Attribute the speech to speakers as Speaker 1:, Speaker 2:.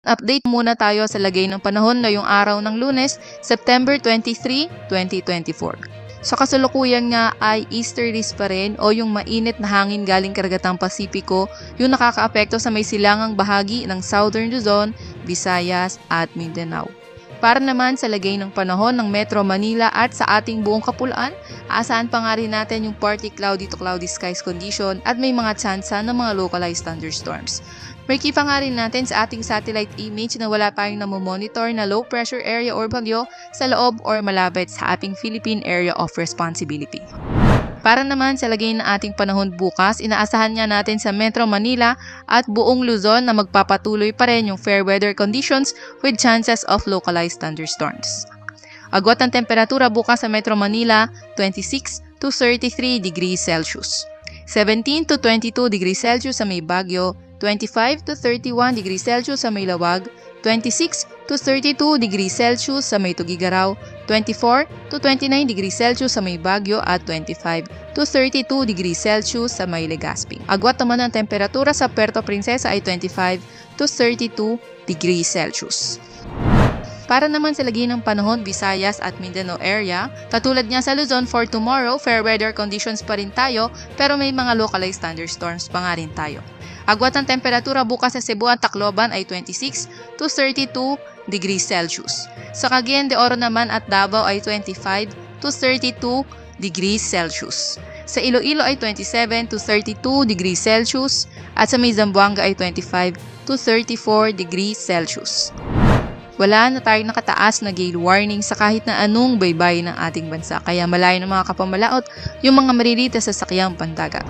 Speaker 1: Update muna tayo sa lagay ng panahon ngayong araw ng Lunes, September 23, 2024. Sa kasalukuyan nga ay easterlies pa rin o yung mainit na hangin galing karagatang Pasipiko yung nakakaapekto sa may silangang bahagi ng Southern Luzon, Visayas at Mindanao. Para naman sa lagay ng panahon ng Metro Manila at sa ating buong Kapulaan, asahan pa nga rin natin yung partly cloudy to cloudy skies condition at may mga tsansa ng mga localized thunderstorms. Mariki pa nga rin natin sa ating satellite image na wala tayong namomonitor na low pressure area or bagyo sa loob or malapit sa ating Philippine Area of Responsibility. Para naman sa lagay ng ating panahon bukas, inaasahan nga natin sa Metro Manila at buong Luzon na magpapatuloy pa rin yung fair weather conditions with chances of localized thunderstorms. Agwat ng temperatura bukas sa Metro Manila, 26 to 33 degrees Celsius. 17 to 22 degrees Celsius sa may Baguio, 25 to 31 degrees Celsius sa may Lawag, 26 to 32 degrees Celsius sa may Tugigaraw, 24 to 29 degrees Celsius sa may Baguio at 25 to 32 degrees Celsius sa may Legazpi. Agwat naman ang temperatura sa Puerto Princesa ay 25 to 32 degrees Celsius. Para naman sa lagay ng panahon, Visayas at Mindanao area, katulad niya sa Luzon for tomorrow, fair weather conditions pa rin tayo pero may mga localized thunderstorms pa nga rin tayo. Agwat ng temperatura bukas sa Cebu at Tacloban ay 26 to 32 degrees Celsius. Sa Cagayan de Oro naman at Davao ay 25 to 32 degrees Celsius. Sa Iloilo ay 27 to 32 degrees Celsius at sa may Zamboanga ay 25 to 34 degrees Celsius. Wala na tayong nakataas na gale warning sa kahit na anong baybay ng ating bansa, kaya malayo ng mga kapamalaot yung mga maririta sa sakyang pandagat.